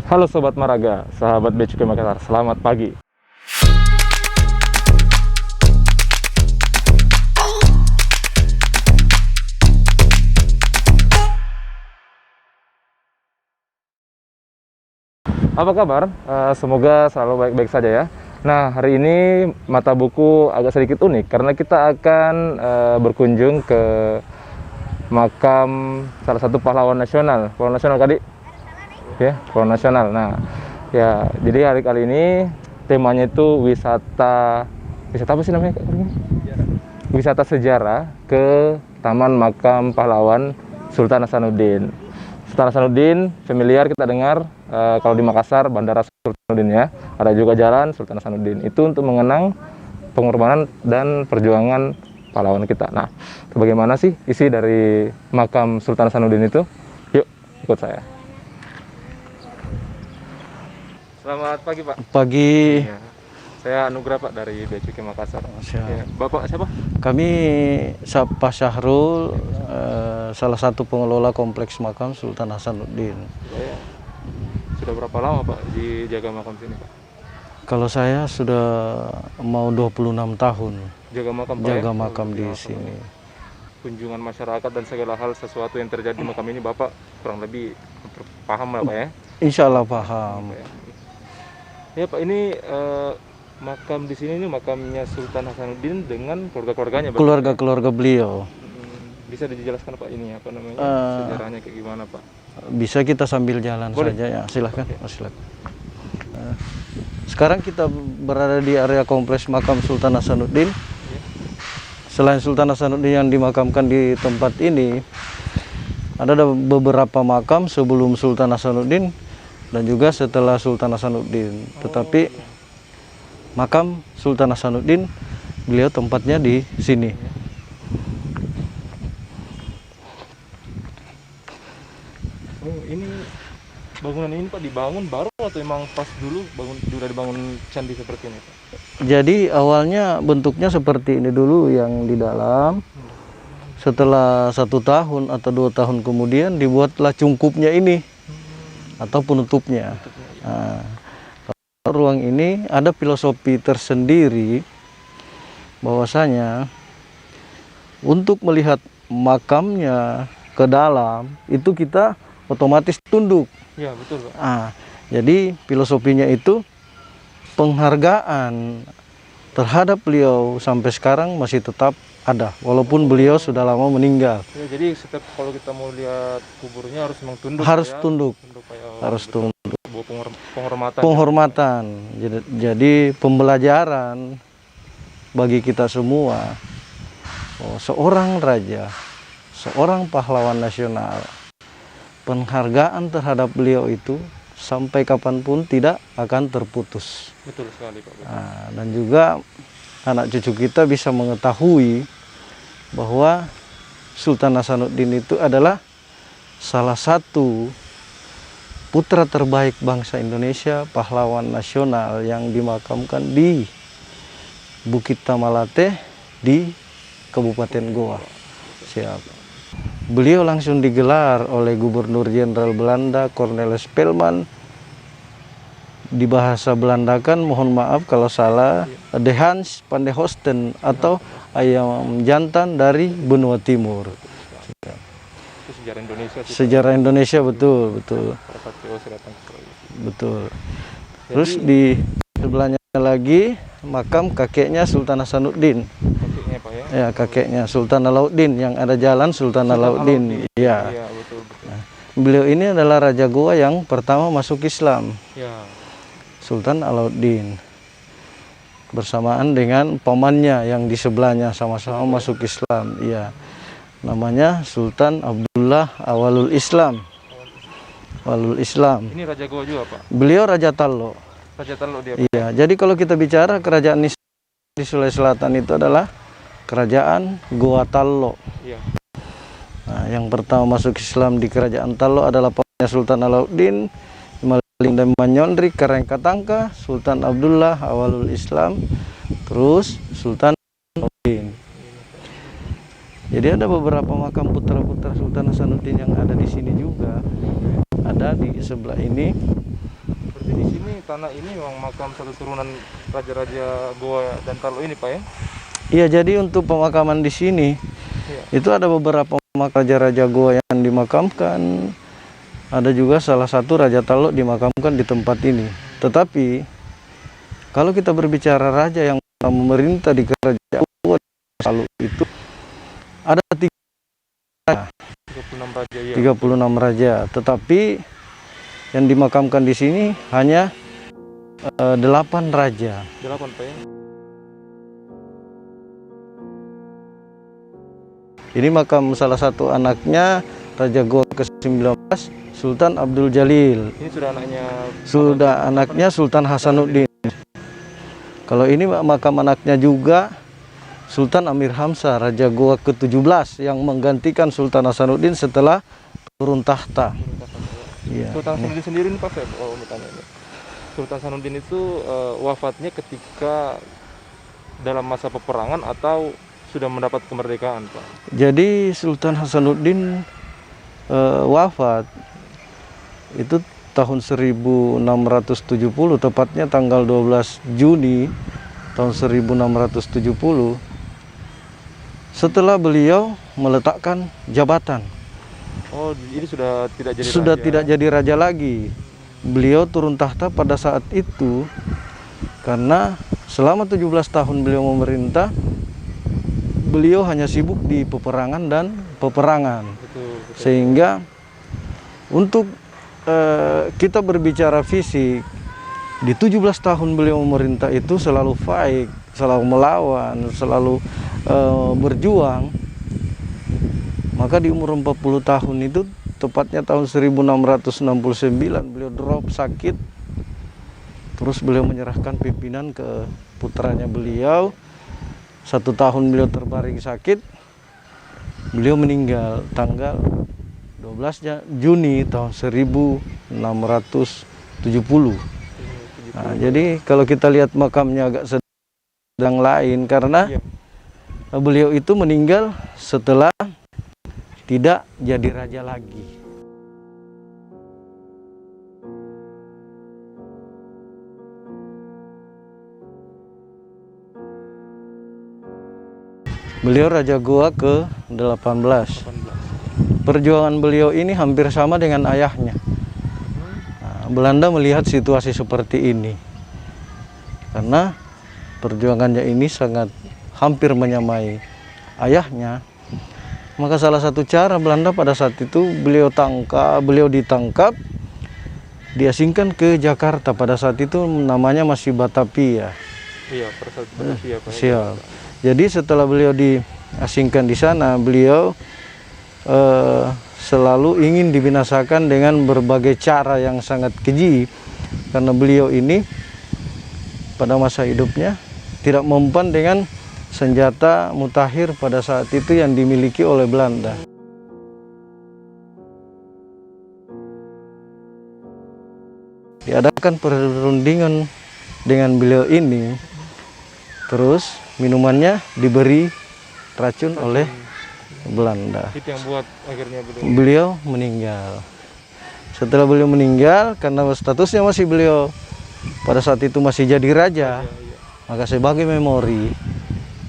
Halo Sobat Maraga, sahabat Bea Cukai Makassar, selamat pagi. Apa kabar? Semoga selalu baik-baik saja ya. Nah, hari ini mata buku agak sedikit unik karena kita akan berkunjung ke makam salah satu pahlawan nasional. Pahlawan nasional tadi? Ya, pahlawan nasional. Nah, ya, jadi hari kali ini temanya itu wisata apa sih namanya? Wisata sejarah ke Taman Makam Pahlawan Sultan Hasanuddin. Sultan Hasanuddin familiar kita dengar kalau di Makassar Bandara Sultan Hasanuddin ya. Ada juga Jalan Sultan Hasanuddin. Itu untuk mengenang pengorbanan dan perjuangan pahlawan kita. Nah, bagaimana sih isi dari makam Sultan Hasanuddin itu? Yuk, ikut saya. Selamat pagi, Pak. Pagi. Ya. Saya Anugrah, Pak, dari Bea Cukai Makassar. Ya. Bapak siapa? Kami Pak Syahrul, salah satu pengelola kompleks makam Sultan Hasanuddin. Ya. Sudah berapa lama, Pak, dijaga makam sini, Pak? Kalau saya sudah mau 26 tahun Jaga makam, Pak, jaga ya? makam di sini. Kunjungan masyarakat dan segala hal sesuatu yang terjadi di makam ini, Bapak kurang lebih paham lah, Pak ya? Insya Allah paham. Ya, Pak, ini makam di sini ini makamnya Sultan Hasanuddin dengan keluarga-keluarganya, Pak? Keluarga-keluarga beliau. Bisa dijelaskan, Pak, ini apa namanya sejarahnya kayak gimana, Pak? Bisa kita sambil jalan Boleh. saja ya, silahkan. Silakan. Sekarang kita berada di area kompleks makam Sultan Hasanuddin. Selain Sultan Hasanuddin yang dimakamkan di tempat ini, ada beberapa makam sebelum Sultan Hasanuddin dan juga setelah Sultan Hasanuddin. Tetapi makam Sultan Hasanuddin beliau tempatnya di sini. Oh, ini bangunan ini, Pak, dibangun baru atau emang pas dulu sudah dibangun candi seperti ini, Pak? Jadi awalnya bentuknya seperti ini dulu yang di dalam. Setelah 1 tahun atau 2 tahun kemudian dibuatlah cungkupnya ini atau penutupnya. Nah, ruang ini ada filosofi tersendiri bahwasanya untuk melihat makamnya ke dalam itu kita otomatis tunduk. Ya, betul, Pak. Jadi filosofinya itu penghargaan terhadap beliau sampai sekarang masih tetap ada walaupun beliau sudah lama meninggal. Ya, jadi setiap kalau kita mau lihat kuburnya harus memang tunduk. Harus ya? tunduk. Harus tunduk. Penghormatan. Penghormatan. Jadi pembelajaran bagi kita semua. Seorang raja, seorang pahlawan nasional, penghargaan terhadap beliau itu sampai kapanpun tidak akan terputus. Betul sekali, Pak. Betul. Dan juga anak cucu kita bisa mengetahui bahwa Sultan Hasanuddin itu adalah salah satu putra terbaik bangsa Indonesia, pahlawan nasional yang dimakamkan di Bukit Tamalate di Kabupaten Goa. Siap. Beliau langsung digelar oleh Gubernur Jenderal Belanda Cornelis Spelman. Di bahasa Belandakan, mohon maaf kalau salah, De Hans van de Hosten atau ayam jantan dari benua timur. Itu sejarah Indonesia. Sejarah Indonesia, betul. Betul. Terus di sebelahnya lagi makam kakeknya Sultan Hasanuddin. Kakeknya, Pak, ya? Ya, kakeknya Sultan Alauddin yang ada Jalan Sultan Alauddin. Iya. Iya, betul. Nah, beliau ini adalah Raja Goa yang pertama masuk Islam. Ya. Sultan Alauddin bersamaan dengan pamannya yang di sebelahnya sama-sama masuk Islam. Iya. Namanya Sultan Abdullah Awalul Islam. Awalul Islam. Ini Raja Goa juga, Pak? Beliau Raja Tallo. Raja Tallo dia, Pak? Iya. Jadi kalau kita bicara kerajaan di Sulawesi Selatan itu adalah kerajaan Goa Tallo. Iya. Nah, yang pertama masuk Islam di kerajaan Tallo adalah pamannya Sultan Alauddin, dan Manyondri Karangkatangka, Sultan Abdullah Awalul Islam, terus Sultan Hasanuddin. Jadi ada beberapa makam putra-putra Sultan Hasanuddin yang ada di sini juga. Ada di sebelah ini tanah ini memang makam satu turunan raja-raja Goa dan Tarlo ini Pak ya? Iya, jadi untuk pemakaman di sini itu ada beberapa raja-raja Goa yang dimakamkan. Ada juga salah satu Raja Tarlo dimakamkan di tempat ini. Tetapi kalau kita berbicara raja yang memerintah di kerajaan Goa Tarlo itu ada 36 raja ya. 36 raja, tetapi yang dimakamkan di sini hanya 8 raja. 8 Pak ya? Ini makam salah satu anaknya Raja Goa ke-19, Sultan Abdul Jalil. Ini sudah anaknya? Sudah anaknya Sultan Hasanuddin. Kalau ini makam anaknya juga Sultan Amir Hamzah, Raja Goa ke-17 yang menggantikan Sultan Hasanuddin setelah turun tahta. Iya. Sultan Hasanuddin sendiri ini Pak, saya mau tanya ini. Sultan Hasanuddin itu wafatnya ketika dalam masa peperangan atau sudah mendapat kemerdekaan Pak? Jadi Sultan Hasanuddin wafat itu tahun 1670, tepatnya tanggal 12 Juni tahun 1670, setelah beliau meletakkan jabatan. Oh, ini sudah tidak jadi Sudah raja. tidak jadi raja lagi. Beliau turun tahta pada saat itu karena selama 17 tahun beliau memerintah, beliau hanya sibuk di peperangan dan peperangan. Betul. Sehingga untuk kita berbicara fisik, di 17 tahun beliau memerintah itu selalu fight, selalu melawan, selalu berjuang. Maka di umur 40 tahun itu, tepatnya tahun 1669, beliau drop sakit. Terus beliau menyerahkan pimpinan ke putranya beliau. 1 tahun beliau terbaring sakit. Beliau meninggal tanggal 12 Juni tahun 1670. Nah, jadi kalau kita lihat makamnya agak sedang lain karena beliau itu meninggal setelah tidak jadi raja lagi. Beliau Raja Goa ke-18. Perjuangan beliau ini hampir sama dengan ayahnya. Nah, Belanda melihat situasi seperti ini karena perjuangannya ini sangat hampir menyamai ayahnya. Maka salah satu cara Belanda pada saat itu beliau ditangkap, diasingkan ke Jakarta. Pada saat itu namanya masih Batavia. Iya, pada saat Batavia Pak. Siap. Jadi setelah beliau diasingkan di sana, beliau selalu ingin dibinasakan dengan berbagai cara yang sangat keji, karena beliau ini pada masa hidupnya tidak mempan dengan senjata mutakhir pada saat itu yang dimiliki oleh Belanda. Diadakan perundingan dengan beliau ini, terus minumannya diberi racun oleh Belanda. Itu yang buat akhirnya beliau meninggal. Setelah beliau meninggal, karena statusnya masih beliau pada saat itu masih jadi raja, maka sebagai memori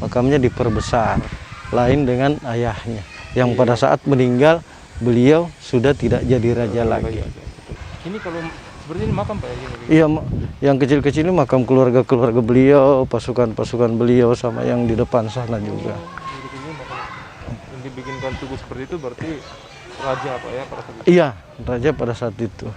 makamnya diperbesar, lain dengan ayahnya yang pada saat meninggal beliau sudah tidak jadi raja lagi. Ini kalau seperti ini makam Pak ya? Iya, yang kecil-kecil ini makam keluarga-keluarga beliau, pasukan-pasukan beliau, sama yang di depan sana juga. Yang dibikinkan tugu seperti itu berarti raja Pak ya pada saat itu? Iya, raja pada saat itu.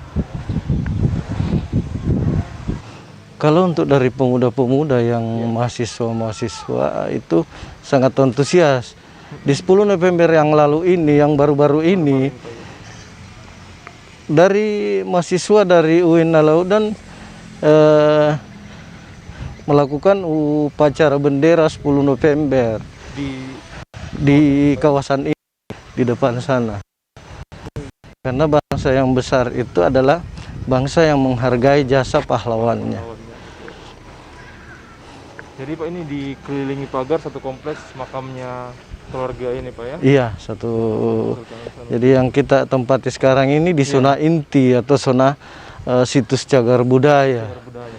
Kalau untuk dari pemuda-pemuda yang mahasiswa-mahasiswa itu sangat antusias. Di 10 November yang lalu ini, yang baru-baru ini, dari mahasiswa dari UIN Nalaudan melakukan upacara bendera 10 November di kawasan ini, di depan sana. Karena bangsa yang besar itu adalah bangsa yang menghargai jasa pahlawannya. Jadi Pak, ini dikelilingi pagar satu kompleks makamnya keluarga ini Pak ya? Iya, satu. Jadi yang kita tempati sekarang ini di zona inti atau zona situs cagar budaya. Cagar budaya.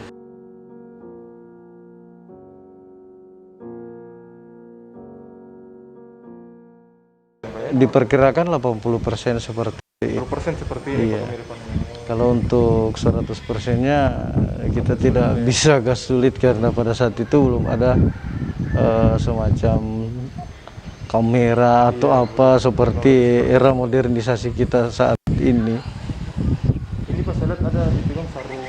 Diperkirakan 80% seperti itu. 10% seperti ini Iya. kemiripannya. Kalau untuk 100%-nya kita tidak bisa, agak sulit karena pada saat itu belum ada semacam kamera atau apa seperti era modernisasi kita saat ini. Ini pas saya lihat ada dipegang sarung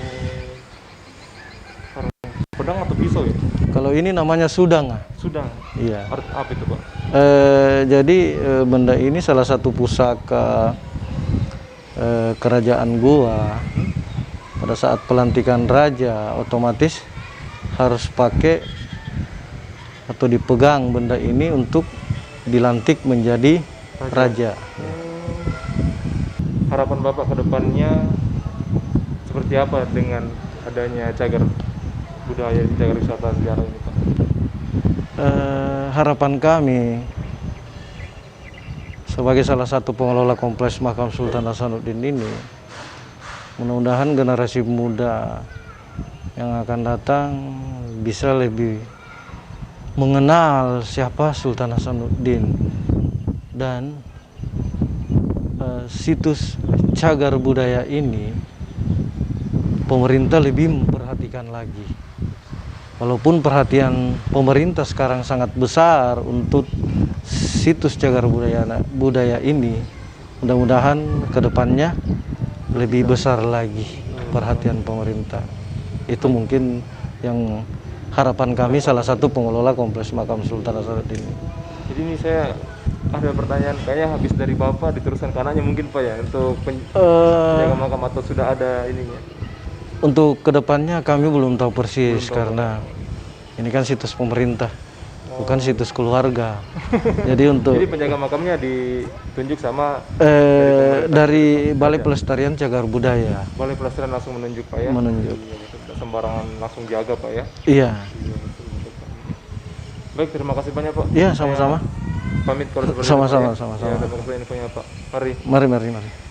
pedang atau pisau ya? Kalau ini namanya sudang. Sudang. Iya. Apa itu, Pak? Jadi benda ini salah satu pusaka kerajaan Goa. Pada saat pelantikan raja otomatis harus pakai atau dipegang benda ini untuk dilantik menjadi raja. Harapan Bapak ke depannya seperti apa dengan adanya cagar budaya, cagar wisata sejarah ini, Pak? Harapan kami sebagai salah satu pengelola kompleks Makam Sultan Hasanuddin ini, mudah-mudahan generasi muda yang akan datang bisa lebih mengenal siapa Sultan Hasanuddin, dan situs cagar budaya ini pemerintah lebih memperhatikan lagi. Walaupun perhatian pemerintah sekarang sangat besar untuk situs cagar budaya ini, mudah-mudahan ke depannya lebih besar lagi perhatian pemerintah. Itu mungkin yang harapan kami salah satu pengelola kompleks Makam Sultan Hasanuddin. Jadi ini saya ada pertanyaan, kayaknya habis dari Bapak diteruskan ke anaknya mungkin, Pak, ya, untuk penjaga makam atau sudah ada ininya? Untuk kedepannya kami belum tahu persis, karena ini kan situs pemerintah, bukan situs keluarga. Jadi untuk Jadi penjaga makamnya ditunjuk sama dari Balai Pelestarian Cagar Budaya. Balai Pelestarian langsung menunjuk, Pak, ya? Menunjuk. Iya, betul. Nggak sembarangan langsung jaga, Pak, ya? Iya. Iya, betul, Pak. Baik, terima kasih banyak, Pak. Iya, sama-sama. Saya pamit kalau seperti itu, Sama-sama, Pak, ya. sama-sama. Ya, terima kasih infonya, Pak. Mari. Mari.